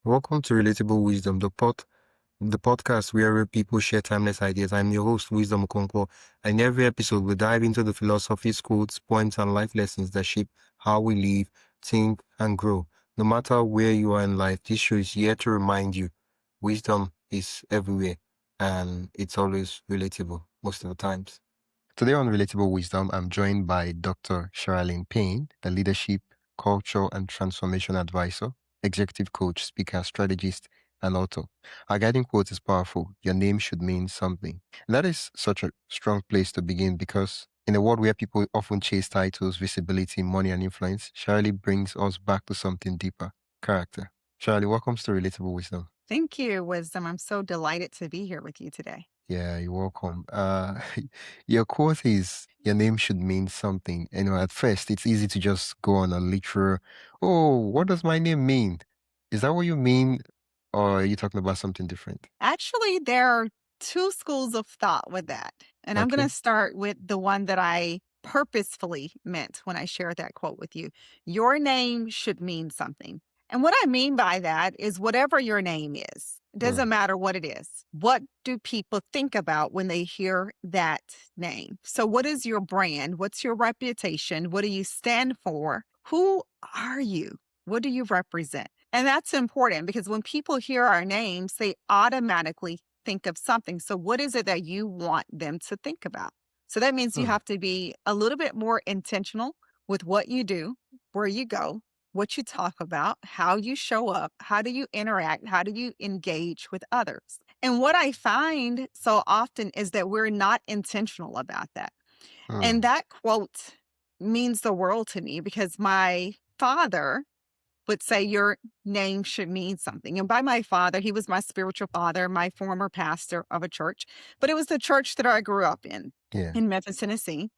Welcome to Relatable Wisdom, the podcast where real people share timeless ideas. I'm your host, Wisdom Okonkwo, and in every episode we dive into the philosophies, quotes, points, and life lessons that shape how we live, think, and grow. No matter where you are in life, this show is here to remind you wisdom is everywhere, and it's always relatable most of the times. Today on Relatable Wisdom, I'm joined by Dr. Sharalyn Payne, a leadership, culture, and transformation advisor, executive coach, speaker, strategist, and author. Our guiding quote is powerful. Your name should mean something. And that is such a strong place to begin because in a world where people often chase titles, visibility, money, and influence, Shirley brings us back to something deeper, character. Shirley, welcome to Relatable Wisdom. Thank you, Wisdom. I'm so delighted to be here with you today. Yeah, you're welcome. Your quote is your name should mean something. At first it's easy to just go on a literal, oh, what does my name mean? Is that what you mean? Or are you talking about something different? Actually, there are two schools of thought with that. And I'm going Okay. to start with the one that I purposefully meant when I shared that quote with you. Your name should mean something. And what I mean by that is whatever your name is, it doesn't Mm, matter what it is. What do people think about when they hear that name? So, what is your brand? What's your reputation? What do you stand for? Who are you? What do you represent? And that's important because when people hear our names, they automatically think of something. So, what is it that you want them to think about? So, that means you mm, have to be a little bit more intentional with what you do, where you go, what you talk about, how you show up, how do you interact, how do you engage with others. And what I find so often is that we're not intentional about that. And mm. that quote means the world to me because my father would say your name should mean something. And by my father, he was my spiritual father, my former pastor of a church, but it was the church that I grew up Yeah, in Memphis, Tennessee.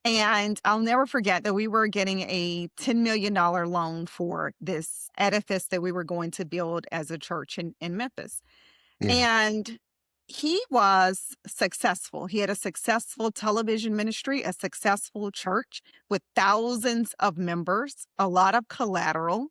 And I'll never forget that we were getting a $10 million loan for this edifice that we were going to build as a church in Memphis. yeah. And he was successful. He had a successful television ministry, a successful church with thousands of members, a lot of collateral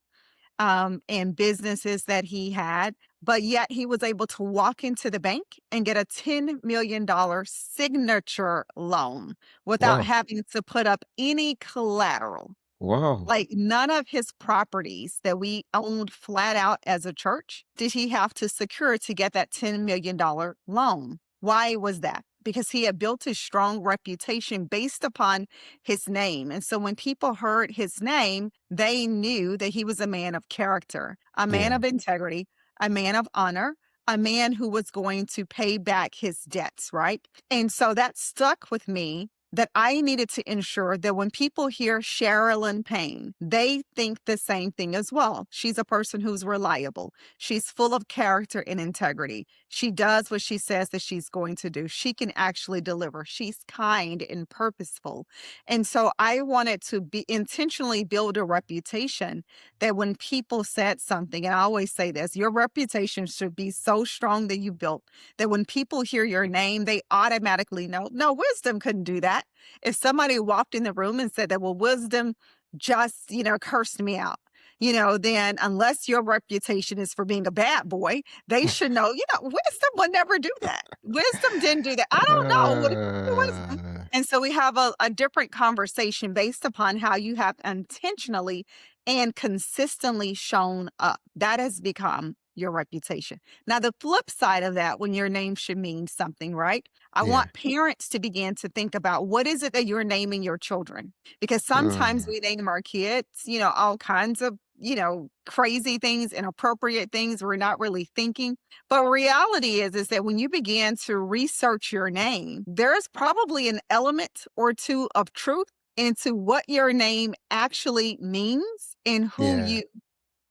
and businesses that he had, but yet he was able to walk into the bank and get a $10 million signature loan without Wow. having to put up any collateral. Wow. Like none of his properties that we owned flat out as a church did he have to secure to get that $10 million loan. Why was that? Because he had built a strong reputation based upon his name. And so when people heard his name, they knew that he was a man of character, a man Yeah, of integrity, a man of honor, a man who was going to pay back his debts, right? And so that stuck with me that I needed to ensure that when people hear Sharalyn Payne, they think the same thing as well. She's a person who's reliable. She's full of character and integrity. She does what she says that she's going to do. She can actually deliver. She's kind and purposeful. And so I wanted to be intentionally build a reputation that when people said something, and I always say this, your reputation should be so strong that you built that when people hear your name, they automatically know, no, Wisdom couldn't do that. If somebody walked in the room and said that, well, Wisdom just, cursed me out, then unless your reputation is for being a bad boy, they should know, Wisdom would never do that. Wisdom didn't do that. I don't know. What Wisdom? Uh, And so we have a different conversation based upon how you have intentionally and consistently shown up. That has become your reputation. Now, the flip side of that, when your name should mean something, right? I yeah. want parents to begin to think about what is it that you're naming your children? Because sometimes Mm, we name our kids, all kinds of, crazy things, inappropriate things. We're not really thinking. But reality is that when you begin to research your name, there's probably an element or two of truth into what your name actually means and who yeah, you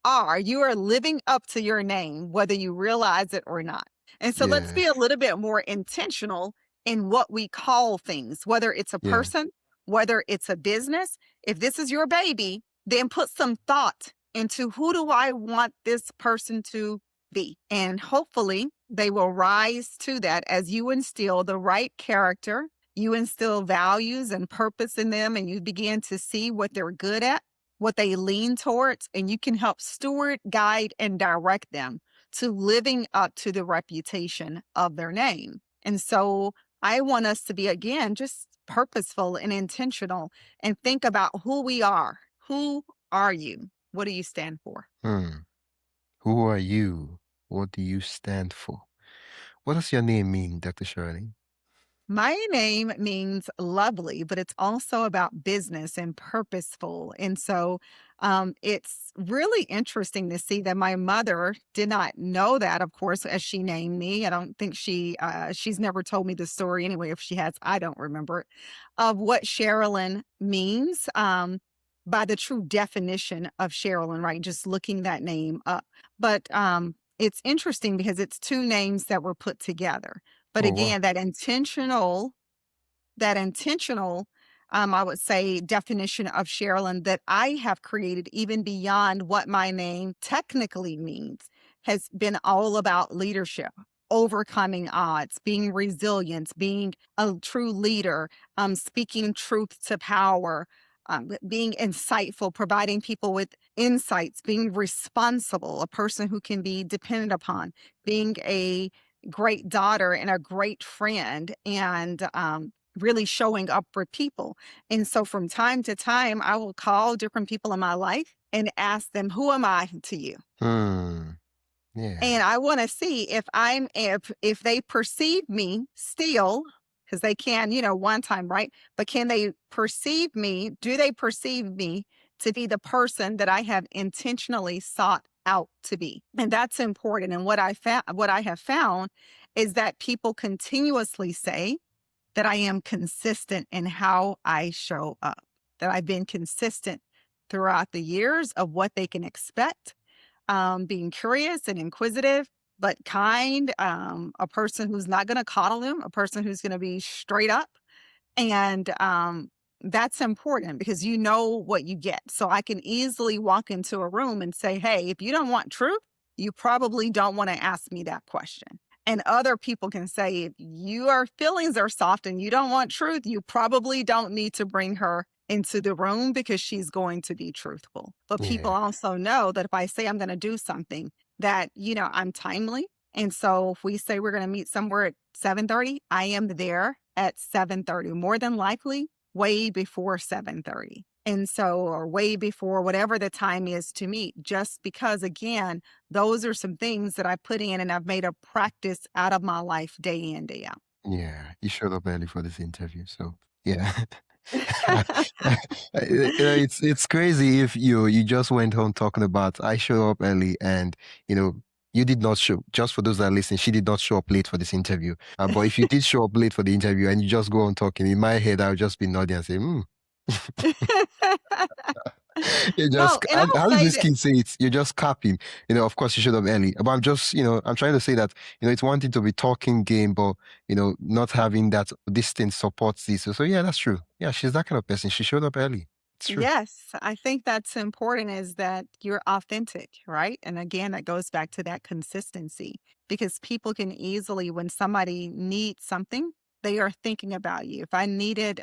are. You are living up to your name, whether you realize it or not. And so let's yeah, be a little bit more intentional in what we call things, whether it's a yeah, person, whether it's a business. If this is your baby, then put some thought into who do I want this person to be? And hopefully they will rise to that as you instill the right character, you instill values and purpose in them, and you begin to see what they're good at, what they lean towards, and you can help steward, guide, and direct them to living up to the reputation of their name. And so I want us to be, again, just purposeful and intentional and think about who we are. Who are you? What do you stand for? Hmm. Who are you? What do you stand for? What does your name mean, Dr. Shirley? My name means lovely, but it's also about business and purposeful. And so it's really interesting to see that my mother did not know that, of course, as she named me. I don't think she's never told me the story anyway. If she has, I don't remember it, of what Sharalyn means by the true definition of Sharalyn, right? Just looking that name up. But it's interesting because it's two names that were put together. But Oh, wow. again, that intentional, I would say, definition of Sherilyn that I have created, even beyond what my name technically means, has been all about leadership, overcoming odds, being resilient, being a true leader, speaking truth to power, being insightful, providing people with insights, being responsible, a person who can be depended upon, being a great daughter and a great friend, and really showing up for people. And so from time to time, I will call different people in my life and ask them, "Who am I to you?" Hmm. Yeah. And I want to see if they perceive me still, because they can, one time, right? But can they perceive me? Do they perceive me to be the person that I have intentionally sought out to be? And that's important. And what I have found is that people continuously say that I am consistent in how I show up, that I've been consistent throughout the years of what they can expect, being curious and inquisitive, but kind, a person who's not going to coddle them, a person who's going to be straight up. And that's important because you know what you get. So I can easily walk into a room and say, "Hey, if you don't want truth, you probably don't want to ask me that question." And other people can say, "If your feelings are soft and you don't want truth, you probably don't need to bring her into the room because she's going to be truthful." But people Yeah. also know that if I say I'm going to do something, that, I'm timely. And so if we say we're going to meet somewhere at 7:30, I am there at 7:30, more than likely way before 7:30. And so, or way before whatever the time is to meet, just because, again, those are some things that I put in and I've made a practice out of my life day in, day out. Yeah. You showed up early for this interview. So, yeah. It's crazy if you just went home talking about I show up early and you know you did not show. Just for those that listen, she did not show up late for this interview. But if you did show up late for the interview and you just go on talking, in my head I would just be nodding and say, "Hmm." You No, just and I'll how does say this that. kid say it? You're just capping. Of course you showed up early. But I'm just, I'm trying to say that, it's one thing to be talking game, but not having that this thing supports this. So yeah, that's true. Yeah, she's that kind of person. She showed up early. It's true. Yes, I think that's important, is that you're authentic, right? And again, that goes back to that consistency, because people can easily, when somebody needs something, they are thinking about you. If I needed,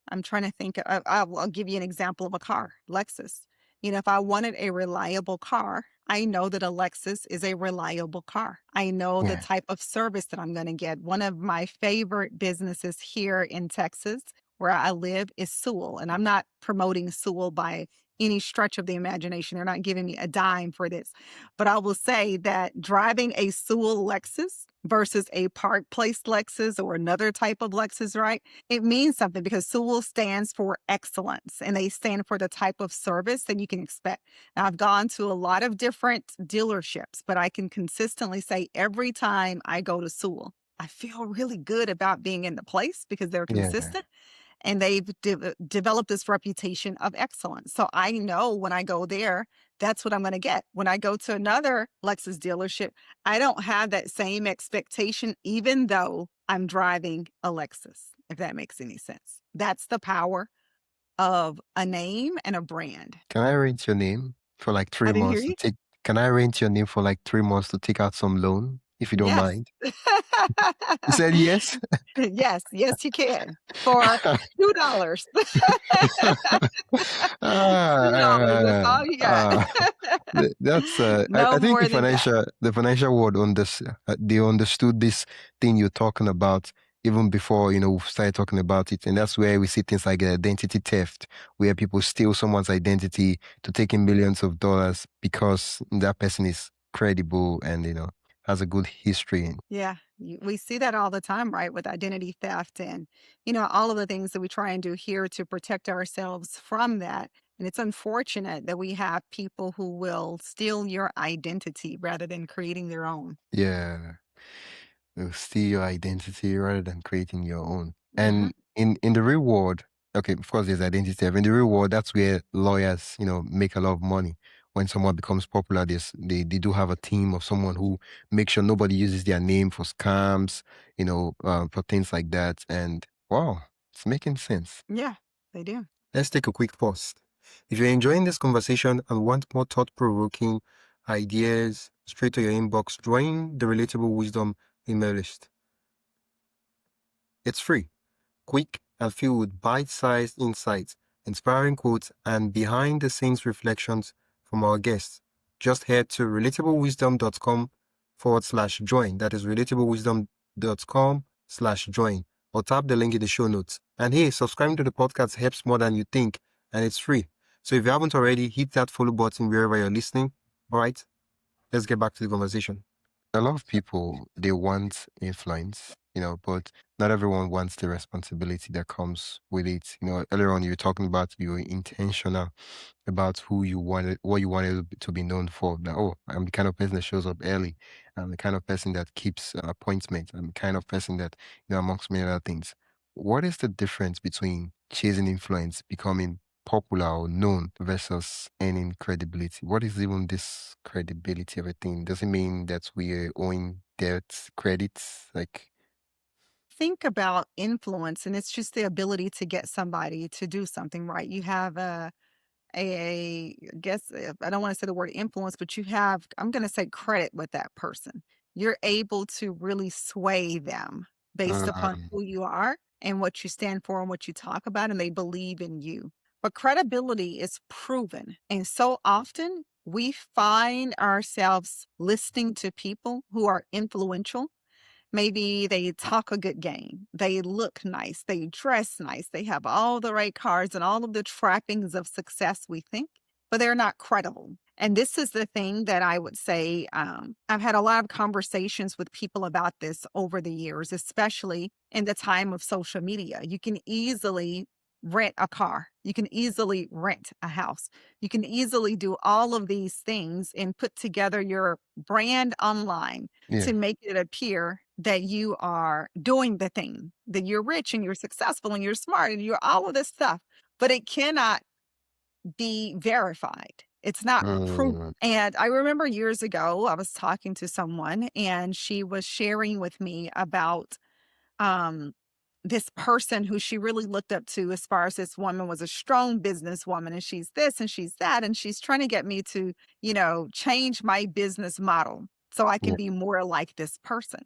I'm trying to think. I'll give you an example of a car, Lexus. If I wanted a reliable car, I know that a Lexus is a reliable car. I know the Yeah. type of service that I'm going to get. One of my favorite businesses here in Texas, where I live, is Sewell. And I'm not promoting Sewell by any stretch of the imagination. They're not giving me a dime for this. But I will say that driving a Sewell Lexus versus a Park Place Lexus or another type of Lexus, right? It means something, because Sewell stands for excellence, and they stand for the type of service that you can expect. Now, I've gone to a lot of different dealerships, but I can consistently say every time I go to Sewell, I feel really good about being in the place because they're Yeah. consistent, and they've developed this reputation of excellence. So I know when I go there, that's what I'm going to get. When I go to another Lexus dealership, I don't have that same expectation, even though I'm driving a Lexus, if that makes any sense. That's the power of a name and a brand. Can I rent your name for like I three didn't hear months to you. take? Can I rent your name for like 3 months to take out some loan, if you don't Yes. mind? You said yes? Yes, yes, you can. For $2. $2, that's Ah, all you got. ah. That's I No think more than that. the financial world they understood this thing you're talking about even before we started talking about it, and that's where we see things like identity theft, where people steal someone's identity to take in millions of dollars because that person is credible and has a good history. Yeah, we see that all the time, right, with identity theft and, all of the things that we try and do here to protect ourselves from that. And it's unfortunate that we have people who will steal your identity rather than creating their own. Yeah. Steal your identity rather than creating your own. Hmm. And in the real world, okay, of course there's identity theft. In the real world, that's where lawyers, make a lot of money. When someone becomes popular, they do have a team of someone who makes sure nobody uses their name for scams, for things like that. And wow, it's making sense. Yeah, they do. Let's take a quick pause. If you're enjoying this conversation and want more thought-provoking ideas straight to your inbox, join the Relatable Wisdom email list. It's free, quick, and filled with bite-sized insights, inspiring quotes, and behind-the-scenes reflections from our guests. Just head to relatablewisdom.com/join. That is relatablewisdom.com/join, or tap the link in the show notes. And hey, subscribing to the podcast helps more than you think, and it's free. So if you haven't already, hit that follow button wherever you're listening. All right, let's get back to the conversation. A lot of people, they want influence, but not everyone wants the responsibility that comes with it. Earlier on you were talking about you were intentional about who you wanted, what you wanted to be known for. That, oh, I'm the kind of person that shows up early. I'm the kind of person that keeps appointments. I'm the kind of person that, amongst many other things. What is the difference between chasing influence, becoming popular or known versus earning credibility? What is even this credibility of a thing? Does it mean that we are owing debt credits? Like, Think about influence, and it's just the ability to get somebody to do something, right? You have I guess I don't want to say the word influence, but you have, I'm going to say credit with that person. You're able to really sway them based upon um, who you are and what you stand for and what you talk about, and they believe in you. But credibility is proven. And so often we find ourselves listening to people who are influential. Maybe they talk a good game. They look nice. They dress nice. They have all the right cards and all of the trappings of success, we think, but they're not credible. And this is the thing that I would say. I've had a lot of conversations with people about this over the years, especially in the time of social media. You can easily rent a car. You can easily rent a house. You can easily do all of these things and put together your brand online yeah. to make it appear that you are doing the thing, that you're rich and you're successful and you're smart and you're all of this stuff, but it cannot be verified. It's not proof. Mm, And I remember years ago, I was talking to someone and she was sharing with me about um, this person who she really looked up to as far as this woman was a strong businesswoman and she's this and she's that. And she's trying to get me to, change my business model so I can yeah. be more like this person.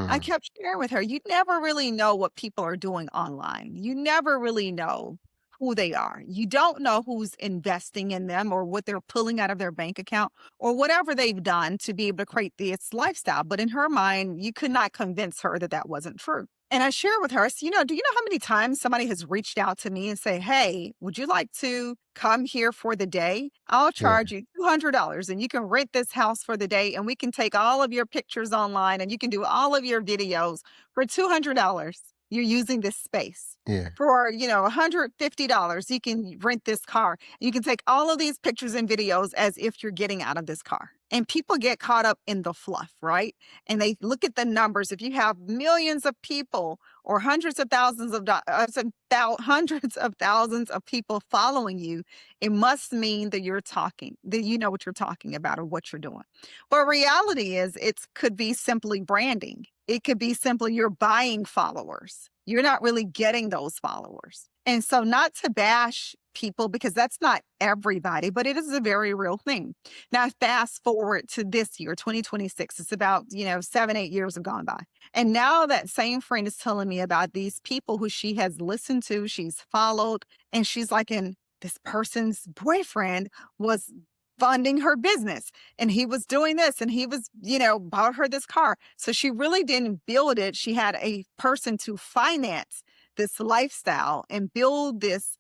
I Mm, kept sharing with her, you never really know what people are doing online. You never really know who they are. You don't know who's investing in them or what they're pulling out of their bank account or whatever they've done to be able to create this lifestyle. But in her mind, you could not convince her that that wasn't true. And I share with her, I said, do you know how many times somebody has reached out to me and say, hey, would you like to come here for the day? I'll yeah. charge you $200 and you can rent this house for the day and we can take all of your pictures online and you can do all of your videos for $200. You're using this space. Yeah. For, $150, you can rent this car. You can take all of these pictures and videos as if you're getting out of this car. And people get caught up in the fluff, right? And they look at the numbers. If you have millions of people or hundreds of thousands of hundreds of thousands of people following you, it must mean that you're talking, that you know what you're talking about or what you're doing. But reality is, it could be simply branding. It could be simply you're buying followers. You're not really getting those followers. And so, not to bash people because that's not everybody, but it is a very real thing. Now, fast forward to this year, 2026. It's about, 7, 8 years have gone by. And now that same friend is telling me about these people who she has listened to, she's followed, and she's like, and this person's boyfriend was funding her business and he was doing this and he was, bought her this car. So she really didn't build it. She had a person to finance this lifestyle and build this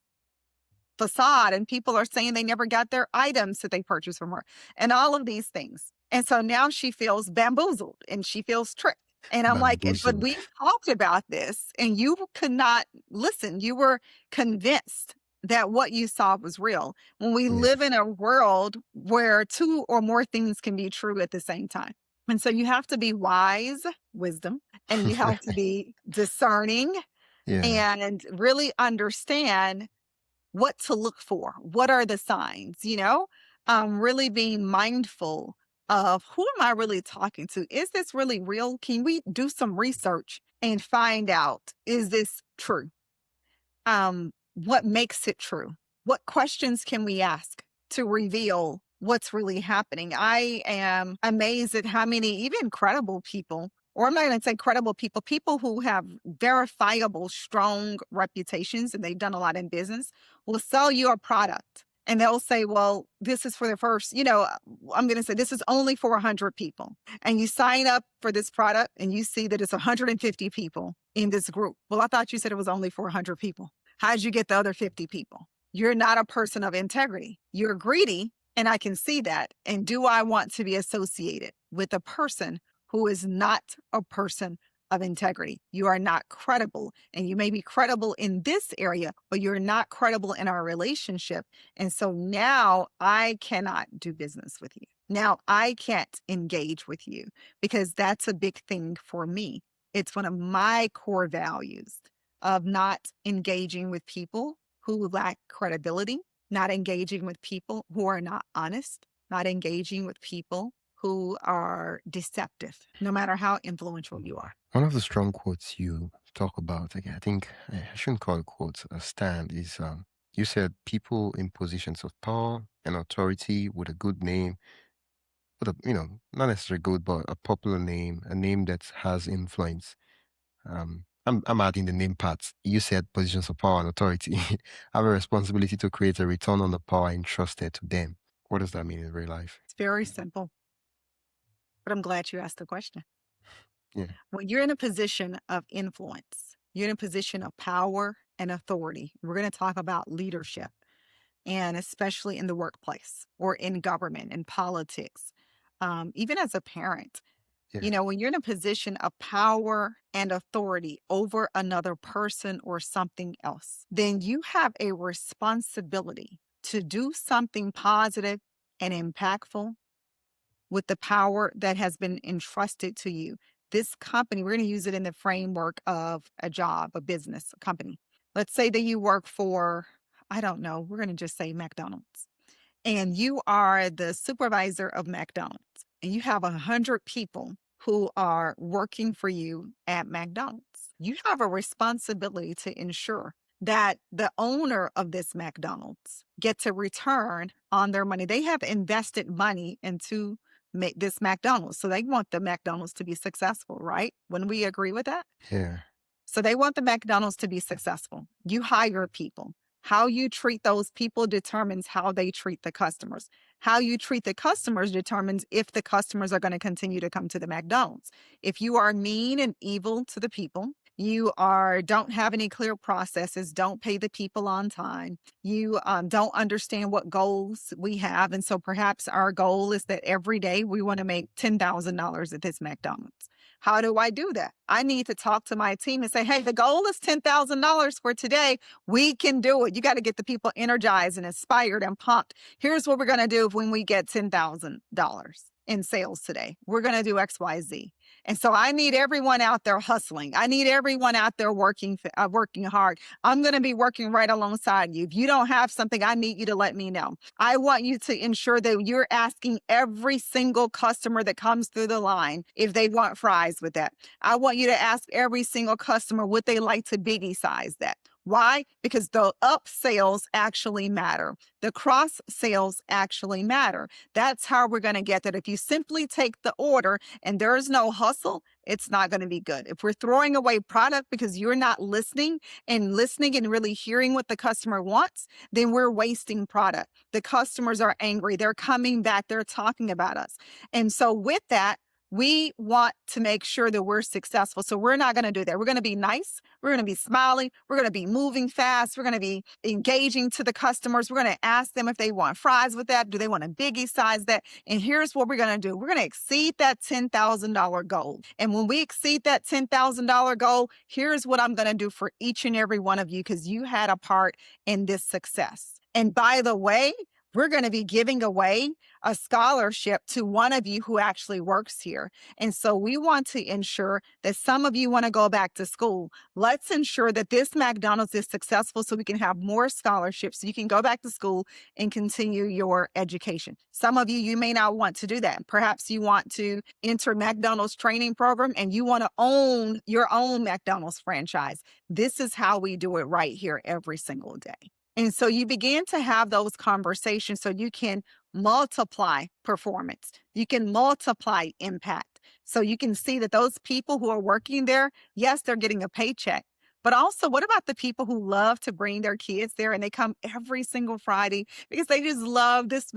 facade, and people are saying they never got their items that they purchased from her and all of these things. And so now she feels bamboozled and she feels tricked. And I'm like, but Bamboozled. we've talked about this and you could not listen. You were convinced that what you saw was real. When we live Yes. in a world where two or more things can be true at the same time. And so you have to be wise, wisdom, and you have to be discerning Yeah. and really understand what to look for. What are the signs, really being mindful of who am I really talking to? Is this really real? Can we do some research and find out, is this true? What makes it true? What questions can we ask to reveal what's really happening? I am amazed at how many even credible people, or I'm not going to say credible people, people who have verifiable, strong reputations and they've done a lot in business will sell you a product. And they'll say, well, this is for the first, I'm going to say this is only for 100 people. And you sign up for this product and you see that it's 150 people in this group. Well, I thought you said it was only for 100 people. How did you get the other 50 people? You're not a person of integrity. You're greedy, and I can see that. And do I want to be associated with a person who is not a person of integrity? You are not credible, and you may be credible in this area, but you're not credible in our relationship. And so now I cannot do business with you. Now I can't engage with you because that's a big thing for me. It's one of my core values of not engaging with people who lack credibility, not engaging with people who are not honest, not engaging with people who are deceptive, no matter how influential you are. One of the strong quotes you talk about, again, I think I shouldn't call it quotes, a stand, is you said people in positions of power and authority with a good name, with a, not necessarily good, but a popular name, a name that has influence. I'm adding the name parts. You said positions of power and authority have a responsibility to create a return on the power entrusted to them. What does that mean in real life? It's very simple, but I'm glad you asked the question. Yeah. When you're in a position of influence, you're in a position of power and authority. We're going to talk about leadership, and especially in the workplace or in government and politics, even as a parent. Yeah. When you're in a position of power and authority over another person or something else, then you have a responsibility to do something positive and impactful with the power that has been entrusted to you. This company, we're going to use it in the framework of a job, a business, a company. Let's say that you work for, I don't know, we're going to just say McDonald's, and you are the supervisor of McDonald's, and you have 100 people who are working for you at McDonald's. You have a responsibility to ensure that the owner of this McDonald's gets a return on their money. They have invested money into make this McDonald's. So they want the McDonald's to be successful, right? Wouldn't we agree with that? Yeah. So they want the McDonald's to be successful. You hire people. How you treat those people determines how they treat the customers. How you treat the customers determines if the customers are going to continue to come to the McDonald's. If you are mean and evil to the people, you don't have any clear processes, don't pay the people on time, you don't understand what goals we have. And so perhaps our goal is that every day we want to make $10,000 at this McDonald's. How do I do that? I need to talk to my team and say, hey, the goal is $10,000 for today. We can do it. You got to get the people energized and inspired and pumped. Here's what we're going to do when we get $10,000 in sales today. We're going to do XYZ. And so I need everyone out there hustling. I need everyone out there working hard. I'm going to be working right alongside you. If you don't have something, I need you to let me know. I want you to ensure that you're asking every single customer that comes through the line if they want fries with that. I want you to ask every single customer would they like to biggie size that. Why? Because the up sales actually matter. The cross sales actually matter. That's how we're going to get that. If you simply take the order and there is no hustle, it's not going to be good. If we're throwing away product because you're not listening and really hearing what the customer wants, then we're wasting product. The customers are angry. They're coming back. They're talking about us. And so with that, we want to make sure that we're successful. So we're not going to do that. We're going to be nice. We're going to be smiling. We're going to be moving fast. We're going to be engaging to the customers. We're going to ask them if they want fries with that. Do they want a biggie size that? And here's what we're going to do. We're going to exceed that $10,000 goal. And when we exceed that $10,000 goal, here's what I'm going to do for each and every one of you because you had a part in this success. And by the way, we're going to be giving away a scholarship to one of you who actually works here. And so we want to ensure that some of you want to go back to school. Let's ensure that this McDonald's is successful so we can have more scholarships so you can go back to school and continue your education. Some of you, you may not want to do that. Perhaps you want to enter McDonald's training program and you want to own your own McDonald's franchise. This is how we do it right here every single day. And so you begin to have those conversations so you can multiply performance. You can multiply impact. So you can see that those people who are working there, yes, they're getting a paycheck. But also, what about the people who love to bring their kids there and they come every single Friday because they just love this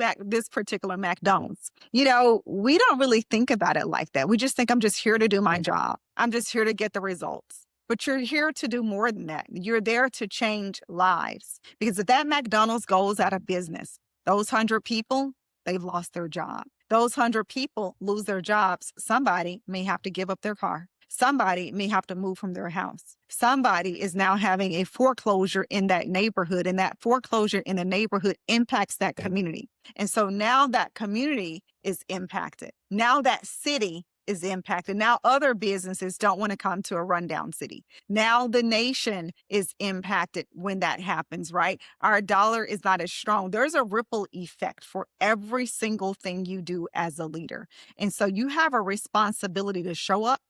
particular McDonald's? You know, we don't really think about it like that. We just think I'm just here to do my job. I'm just here to get the results. But you're here to do more than that. You're there to change lives. Because if that McDonald's goes out of business, those 100 people, they've lost their job. Those 100 people lose their jobs. Somebody may have to give up their car. Somebody may have to move from their house. Somebody is now having a foreclosure in that neighborhood, and that foreclosure in the neighborhood impacts that community. And so now that community is impacted. Now that city is impacted. Now other businesses don't want to come to a rundown city. Now the nation is impacted when that happens, right? Our dollar is not as strong. There's a ripple effect for every single thing you do as a leader. And so you have a responsibility to show up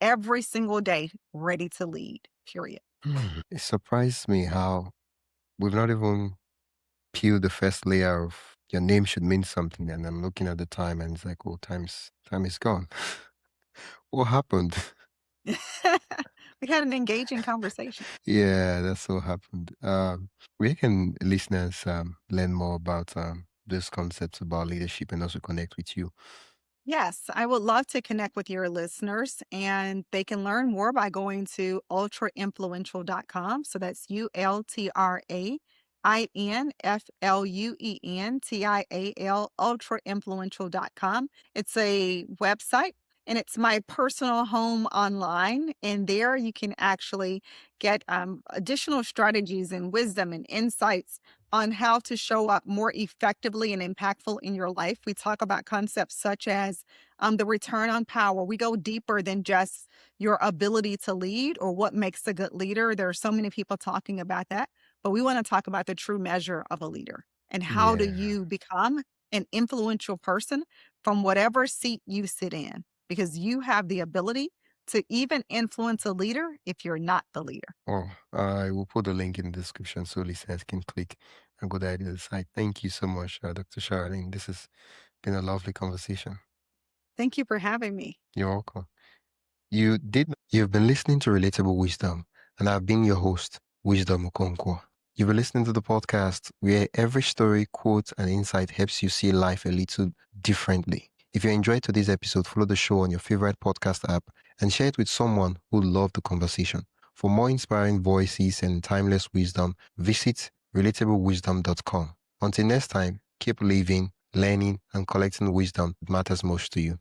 every single day ready to lead, period. It surprised me how we've not even peeled the first layer of your name should mean something. And I'm looking at the time and it's like, oh, time is gone. What happened? We had an engaging conversation. Yeah, that's what happened. Where can listeners learn more about these concepts about leadership and also connect with you? Yes, I would love to connect with your listeners, and they can learn more by going to ultrainfluential.com. So that's ULTRAINFLUENTIAL, ultrainfluential.com. It's a website and it's my personal home online. And there you can actually get additional strategies and wisdom and insights on how to show up more effectively and impactful in your life. We talk about concepts such as the return on power. We go deeper than just your ability to lead or what makes a good leader. There are so many people talking about that, but we want to talk about the true measure of a leader and how do Yeah. you become an influential person from whatever seat you sit in, because you have the ability to even influence a leader if you're not the leader. Oh, I will put the link in the description so listeners can click and go there to the site. Thank you so much, Dr. Sharalyn. This has been a lovely conversation. Thank you for having me. You're welcome. You've been listening to Relatable Wisdom, and I've been your host, Wisdom Okonkwo. You've been listening to the podcast where every story, quote, and insight helps you see life a little differently. If you enjoyed today's episode, follow the show on your favorite podcast app and share it with someone who loved the conversation. For more inspiring voices and timeless wisdom, visit relatablewisdom.com. Until next time, keep living, learning, and collecting wisdom that matters most to you.